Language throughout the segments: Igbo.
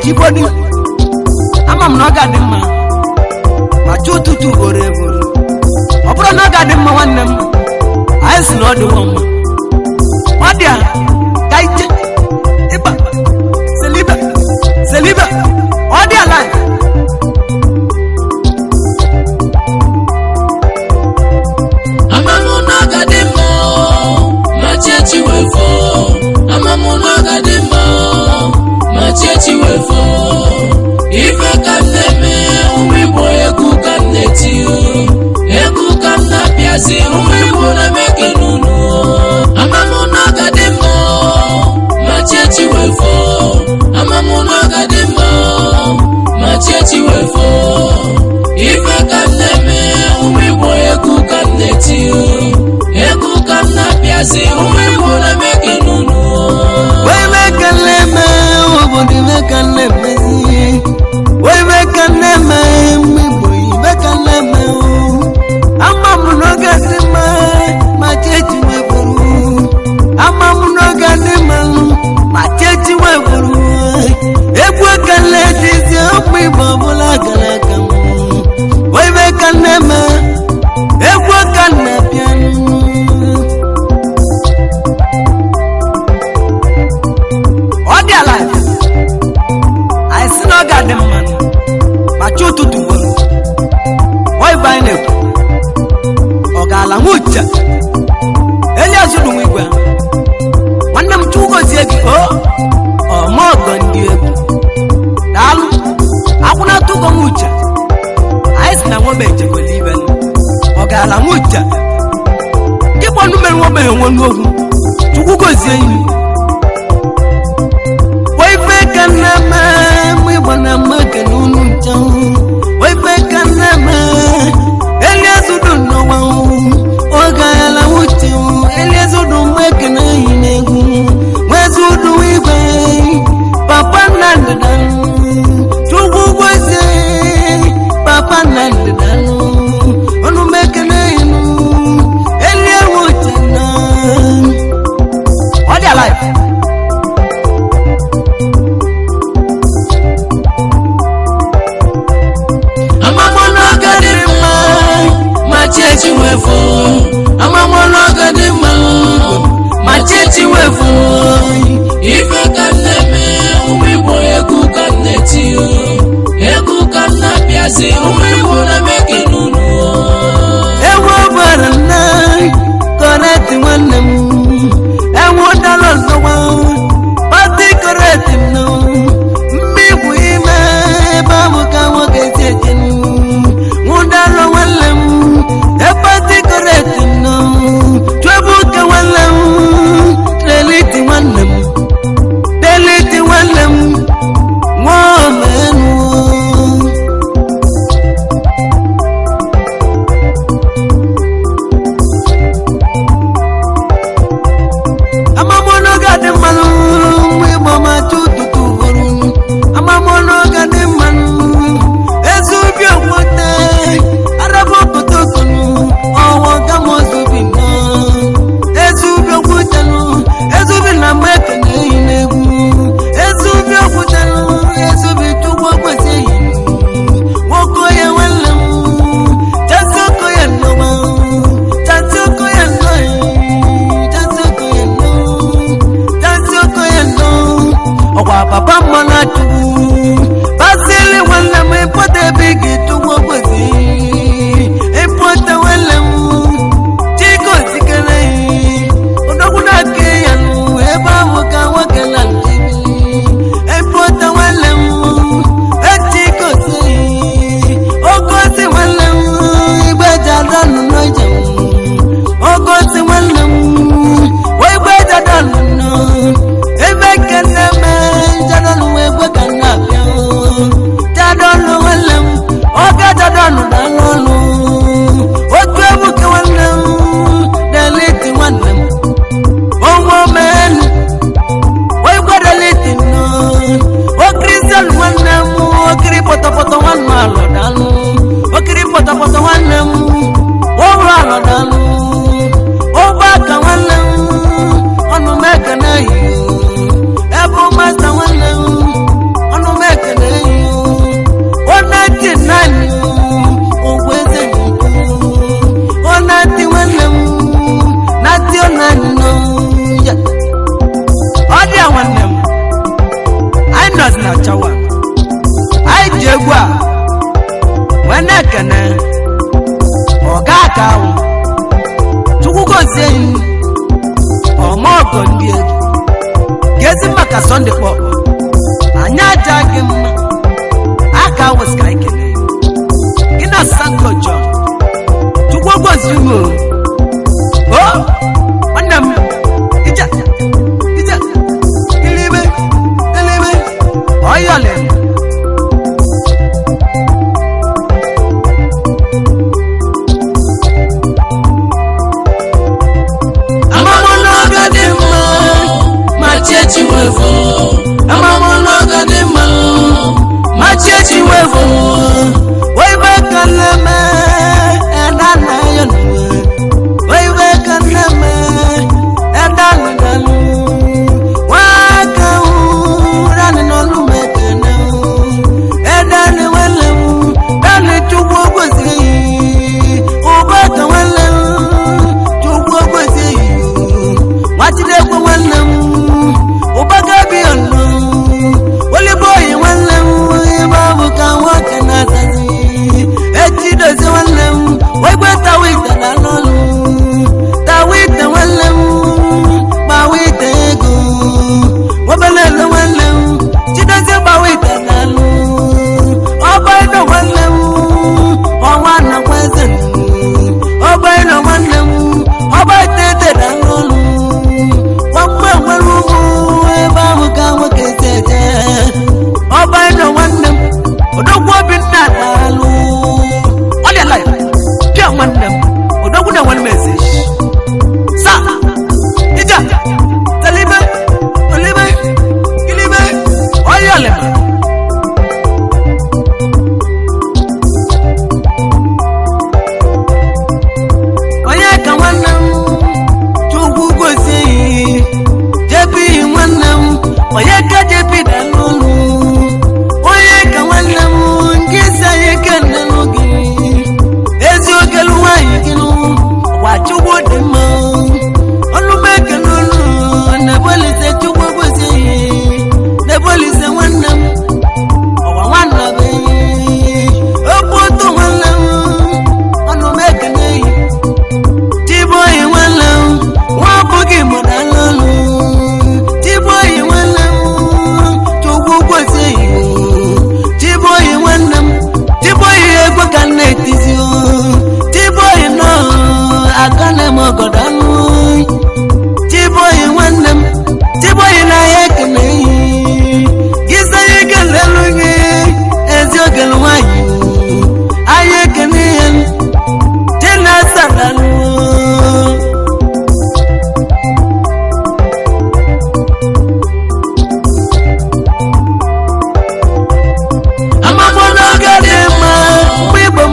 Jiboni ama mnoga dị mma ma chi ụtụtụ ugboro egboro ọ bụrụ na ọ ga-adị mma nwanne m anyị si na ọ dịwo mma ọ dị a ka ije ịba selibe ọ dị ala amamu na ga dị mma ma chechi wefo amamu na ga dị mma Machechi wefo ife ka neme umigbo egwu ka nneti egwu ka nna piazi umigbo na meke nunu amamu na gadimo Machechi wefo amamu na gadimo Machechi wefo ife ka neme umigbo egwu ka nneti egwu ka nna piazi umigbo na meke nunu wene kene ọga aka ahụ chukwu gozie ọmọgọ ndị egwu gezi maka Sunday kpọkpọ anyị aja gị mma aka wụsịka ikele gị na Sanko John chukwu gozie m o nwanne m ije ilibe ọyọlị Machechi wevo, amamonoga de ma. Machechi wevo, way back on the man, and I know way back on the man, and I know walk out, running on the making and then the well, then it to walk with you, oh, back the well, to walk with you. What did they go on? Obagabi ono Wole boy wanlem Babu kan waka na tazi Echi dozi wanlem Wegwe tawita na nolu Tawita wanlem Bawita ego Wabelele wanlem Chidozi bawita na lu Obaino wanlem Owana kwezen Obaino wanlem Obaitete na nolu Wamwe walumu Oba no one them, don't walk in that. All your life, get one them, or don't want one message. Sa, Ija, Taliban, Oliver, Gilliver, all your life. Oh, yeah, come on now, to Google see, Jeffy one them. Oyeka jepi dalulu Oyeka walamu Ngisa yeka nalugi Ezi ogelu wa yikilu Wachubu dima Olumeke lulu Nebolise chukwu kwesi Nebolise wanam Owa wana be Oputu walamu Olumeke neyi Tiboyi walamu Wabugi modalulu Tiboyi walamu Tiboy wanam Tiboy ego kanetizi Tiboy no akane mogodanu Tiboy wanam Tiboy na yekene Gisa yekelelunge Ezio gelwayu Ayekene Tena sanalu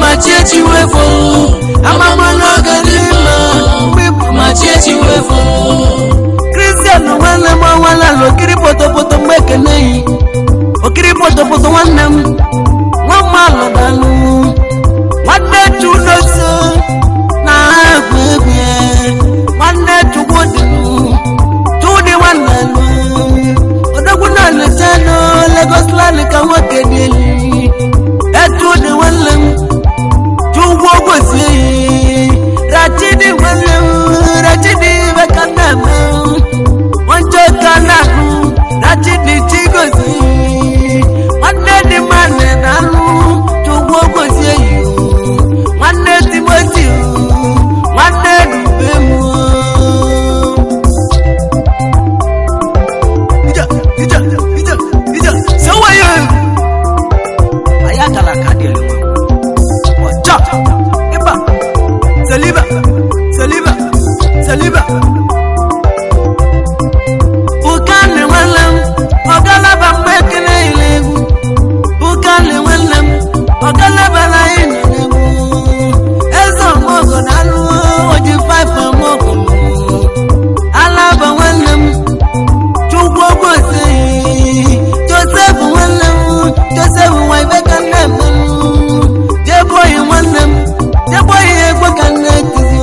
Machechi wevo, amamonoga dima. Machechi wevo. Christian wala lokiri poto mweke nei. Okiri poto wanam. Wamalo dalu. Wade chunoso. Na agwegwe. Wade chugodilu. Tudi wanalu. Odaguna letano. Lagos lani kawake deli. Etudi wanam. Rachidi wale, Rachidi wakanamu, wanjo kanamu, Rachidi chigozi, wane di mane nalu, tuwogozi yu, wane di mozi yu, wane dubemu. Ija, sewa yu, ayakala kadeli wacha. Saliba Bukane walam Ogalaba mwekele ilegu Bukane walam Ogalaba la inelegu Ezo mogo nalu Oji 5 mogo Alaba walam Chugwogo se Joseph walam Joseph waibeka nemalu Jeboy walam Jeboy egwa kanetizi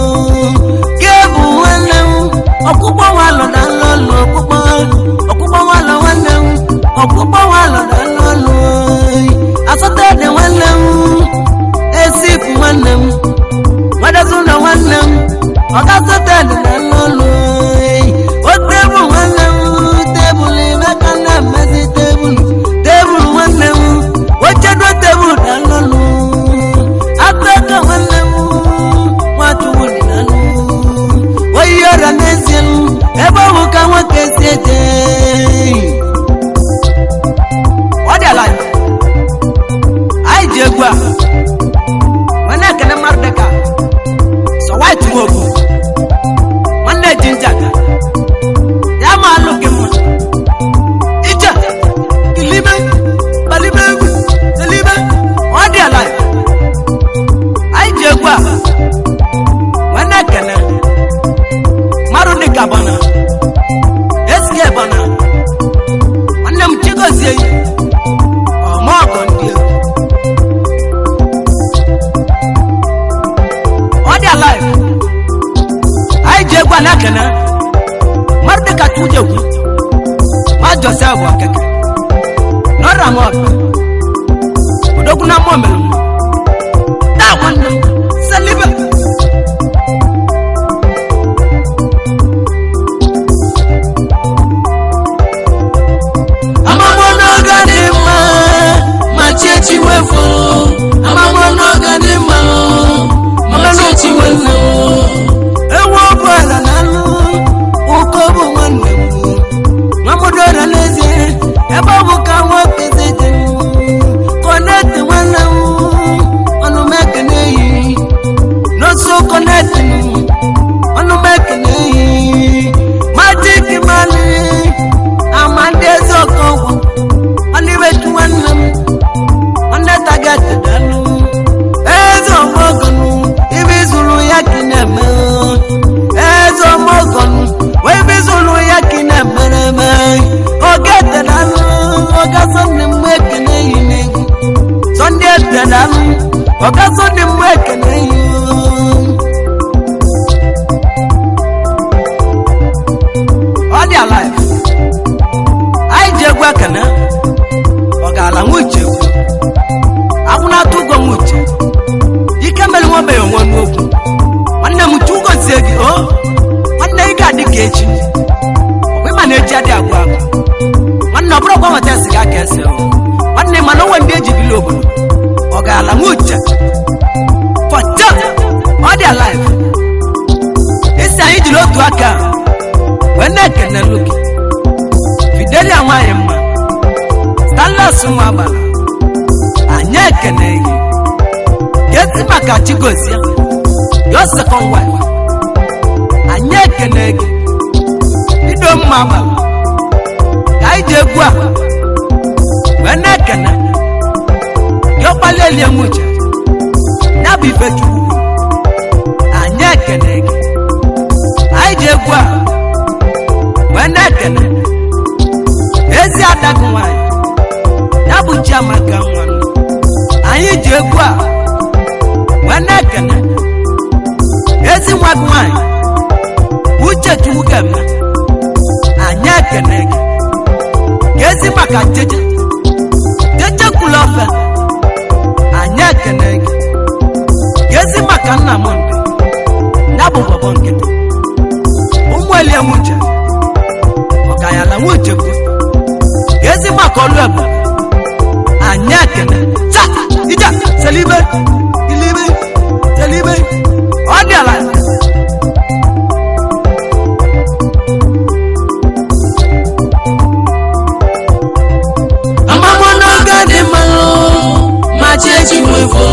Gebu walam Okupa walo na lolo Okupa walo walam Okupa walo na lolo Asotede walam ọkasọtelu na n'ụlọ o tebụl nwanne m tebụl imeka na mmezi tebụl nwanne m ochedo tebụl na n'ụlọ ataka nwanne m nwachukwu dị na n'ụlọ oyi ọrịa n'ezie m ebe ọ bụ ka nwoke si eje ọ dị ala anyị ji egwu a nwanne ekene mmadụ dịka sọ white nwoke nwanne ji njaga ya ma alụ gị mma ije kilime balime egwu elime ọ dị ala anyị ji egwu a nwanne ekene mmadụ dịka bana esike bana nwanne m chigozie yi ọmọgọ ndị egwu ọ dị alive anyị ji egwu anakene mmadụ dịka chujekwu ma josef okeke n'ọrịa m ọbịa odogwu na mmụọ mere m taa nwanne m selibe Machechi wefo amamono ganima machechi wefo ewo bala nanu ukobu nwanne m mamudora n'ezie ebe ọ bụ ka nwoke zete connect nwanne m ọnụ m ekene yi n'oso connect ọnụ m ekene yi magic mali amande zokogwo ọnịwetu nwanne m target danu ezo mogonu ibi zulu yakineme ezo mogonu we bi zulu yakinememe ogete danu ogasonni mwekene yine Sunday danu ogasonni mwekene yi all their life I jegwa kana ogala muche akuna tugo muche ikemele ngobe yonwonu okwu nwanne m tugo zegi o nwanne ị ga-adị ka echi okwe ma na-eji adị agwa agwa nwanne ọbụrụ kwa nwata esi ga ese nwanne mana onwe ndị eji bili obodo ọ ga-ala muche fọta ọ dị alive isi anyị jiri otu aka wee na-ekene gị Fidelia nwanyị mma Stanley nwa agbara anyị ekene gị gesi maka Chigozie your second wife anyị ekene gị ido mma agbara ka anyị ji egwu a wee na-ekene gị ọkpalelie nwuche ya bụ ife Chukwu anyị ekene gị anyị ji egwu a wee na-ekene ezi adagụ nwanyị ya bụ Chiamaka nwanne anyị ji egwu a wee na-ekene ezi nwa nwanyị Uchechukwu Gemme anyị ekene gị ezi maka jeje kwulu ofe anyị ekene gị ezi maka Nnamdị ya bụ bọbọ nkịtị ụmụelie nwuche ọkayala nwuchekwu ezi maka ọlụ egwu anyị ekene cha ija selibe ilibe selibe ọ dị ala amamono gadi malo machechi wefo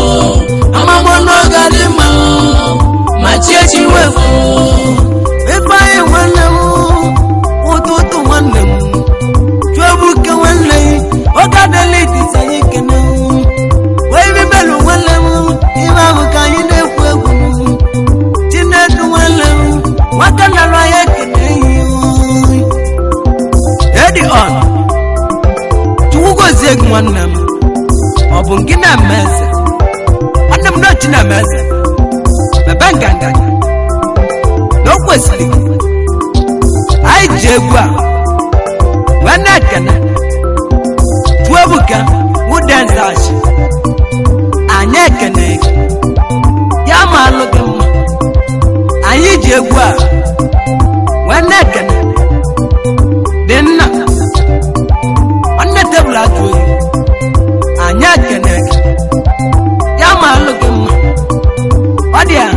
amamono gadi malo machechi wefo ebe anyị nwanne m ụtụtụ nwanne m Chuebuke nwanne oga delete anyị kene wee bibelu nwanne m ime ahụ ka anyị na-ekwu egwu Chinedu nwanne m nwaka nara anyị ekene edi on Chukwu gozie gị nwanne m ọ bụ nke na-eme eze nwanne m n'ochi na-eme eze bebe nganga na o kwesịrị anyị ji egwu a wee na-ekene Chuebuke Udenzachi anyị ekene gị ya ma alụ gị mma anyị ji egwu a wee na-ekene dị nna nwanne tebụl atụ oyi anyị ekene gị ya ma alụ gị mma ọ dị ya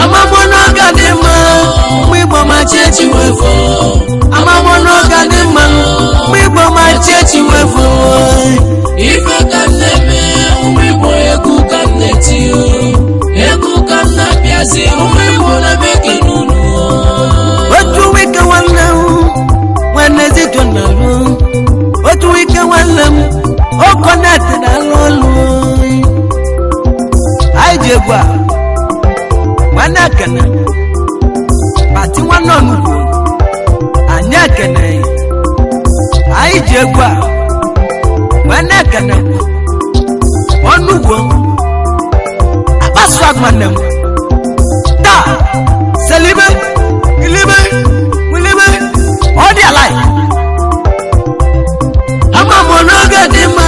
amamo n'oge dị mma mgbe igbo ma chechi wefo amamo n'oge dị mma mgbe igbo ma chechi wefo ife ka na-eme ụmụ igbo egwu ka na-eti egwu ka na-abịazi ụmụ igbo na-emeke n'ụlọ otu wike nwanne m nwanne zito na alụ otu wike nwanne m ọkọ na-ete na alụ ọlụ anyị ji egwu a nwanne ekene pati nwanne ọnugwu anyị ekene anyị ji egwu a nwanne ekene ọnugwu akpasu nwanne m taa selibe ilibe wilibe ọ dị alai amamo n'oge dị mma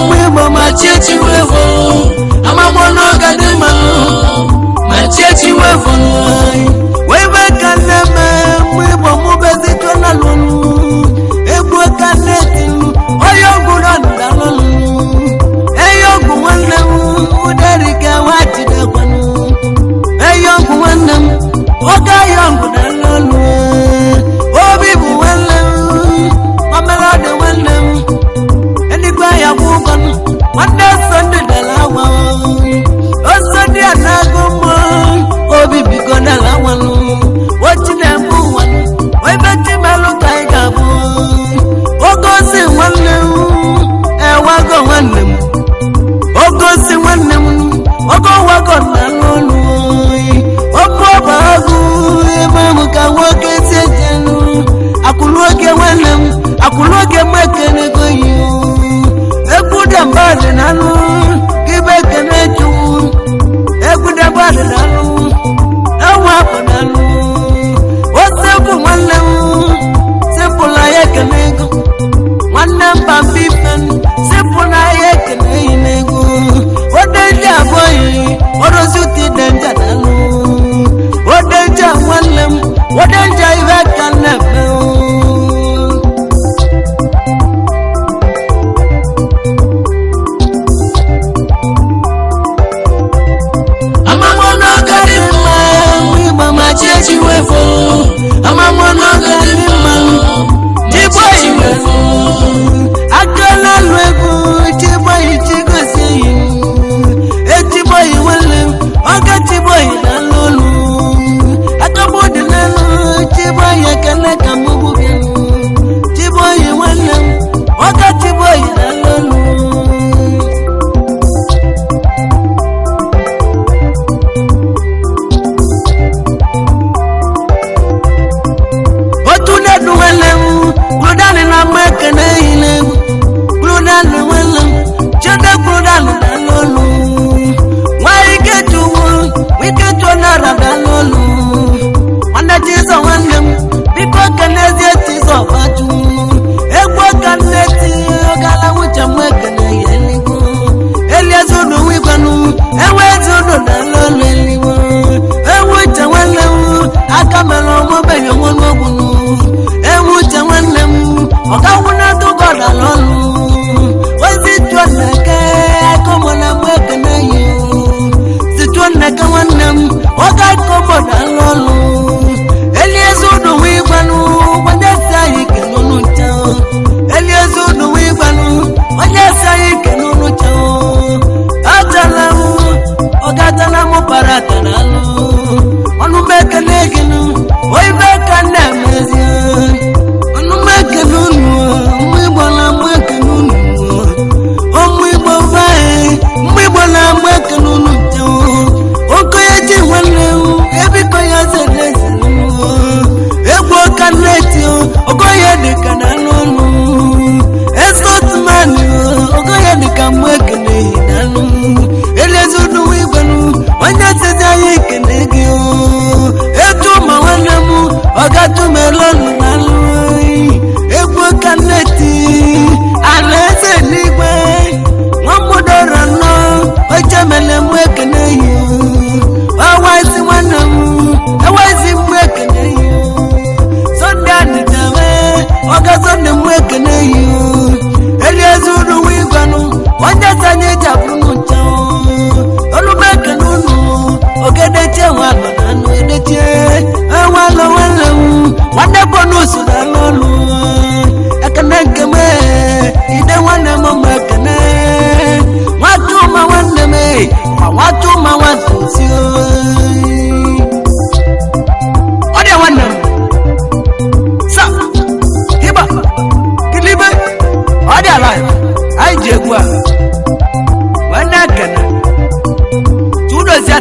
mgbe igbo ma chechi wefo amamo n'oge dị mma ma chechi wefo wee be ka na-eme mgbe igbo mụbezito na lụlụ egwu ka na-eti onye ọgwụ nọ ndalụlụ eyi ọgwụ nwanne m ụderi ka nwa jidekwanụ eyi ọgwụ nwanne m oge ahịa ọgwụ na lụlụ obi bụ nwanne m mamelọdị nwanne m eluigwe ya bụ ụgọnụ nwanne so ndị dara agwa oso dị a na-agụ mmụọ obi biko dara agwanụ ochi na-egbu nwanụ ebe melụ ka anyị ga-abụ ogosi nwanne m ewago nwanne m ogosi nwanne m ogowago na n'ọnụ oke ọba agụ ebe m ka nwoke si ejenu akwụrụ oge nwanne m akwụrụ oge m ekenego yi egwu dị mba dị na anụ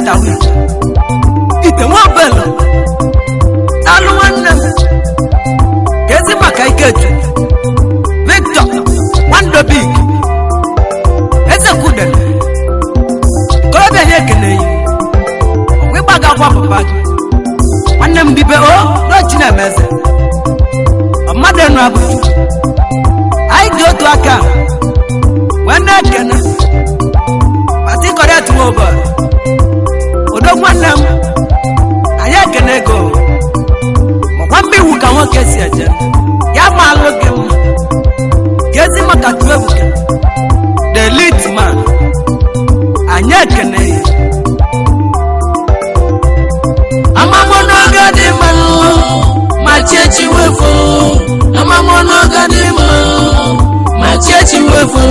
Senator Wike ite nwabelo alụ nwanne m kezi maka Iketu Victor Wandobik eze kwudere korobịa nye ekene yi ịgbaga akwa papa gị nwanne m bibe n'ochi na-emeze mmadụ enu abụju anyị dị otu aka wee na-ekene pati kọrịa tụwa ụbọrụ odo nwanne m anyị ekene ego makwa mba iwu ka nwoke si eje ya ma alụ gị mma gezi maka tuebuka the lead man anyị ekene ya amamonoga dị mma ma chechi wefo amamonoga dị mma ma chechi wefo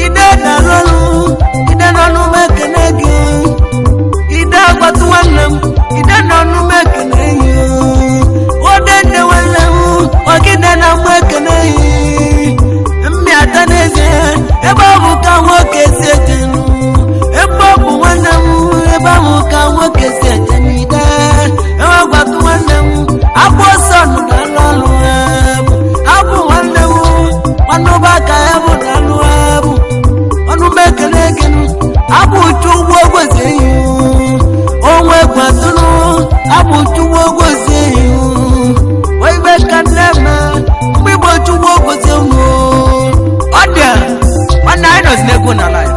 ide n'ọnụ mekene gị ide agbatu nwanne m ide n'ọnụ mekene gị ode nne nwanne m ọgide na mgbe ekene gị mmịata n'ezie ebe ọ bụ ka nwoke si ejenu ebe ọ bụ nwanne m ebe ahụ ka nwoke si eje n'ide ebe agbatu nwanne m abụ ọsọ nụ n'alụ ọlụ abụ nwanne m nwanne ụba ka ya bụ n'alụ abụ ọnụ mekene gị abụ uchu ụgbọ ogwezi ehi onwe gwatụnụ abụ uchu ụgbọ ogwezi ehi oibe ka nne m mgbe igbo uchu ụgbọ ogwezi ụmụ ọ dị nwanne anyị nọzi n'egwu n'ala ya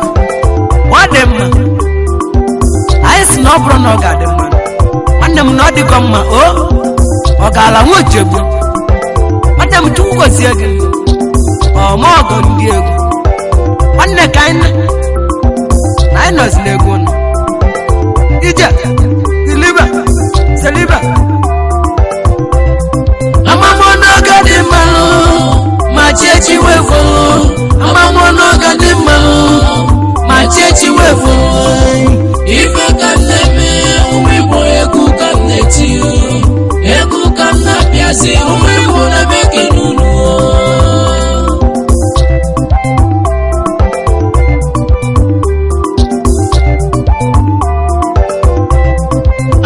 ọ dị mma anyị si na ọ bụrụ na ọ ga-adị mma nwanne m na ọ dịkọ mma ọ ga-ala nwa ochegbu nwanne m chukwu gozie gị ọma ọgọ ndị egwu nwanne ka anyị nọzi n'egwu nọ ije seliba amamonoga dị mma ma chechi wefo amamonoga dị mma ma chechi wefo ife ka neme ụmụ Igbo egwu ka m na-eti egwu ka m na-apịazi ụmụ Igbo na-emeke n'unu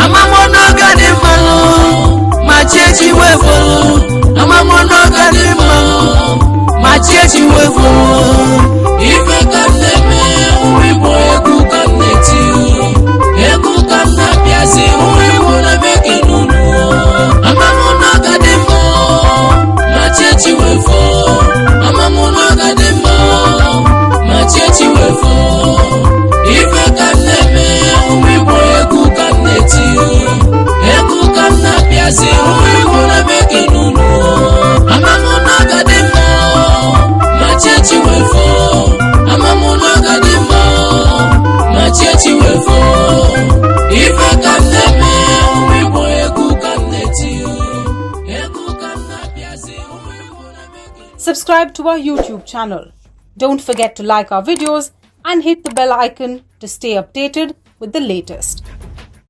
amamonoga dị mma ma chechi wefo amamonoga dị mma ma chechi wefo ife ka m na-eme ụmụ Igbo egwu ka m na-eti egwu ka m na-apịazi ụmụ Igbo na-emeke n'unu amamonoga dị mma ma chechi wefo amamonoga dị mma ma chechi wefo ife ka m na-eme ụmụ Igbo egwu ka m na-eti egwu ka m na-apịazi ụmụ Igbo na-emeke n'unu amamonoga dị mma ma chechi wefo amamonoga dị mma ma chechi wefo ife ka m na-eme ụmụ Igbo egwu ka m na-eti egwu ka m na-apịazi ụmụ Igbo na-emeke. Subscribe to our YouTube channel. Don't forget to like our videos and hit the bell icon to stay updated with the latest.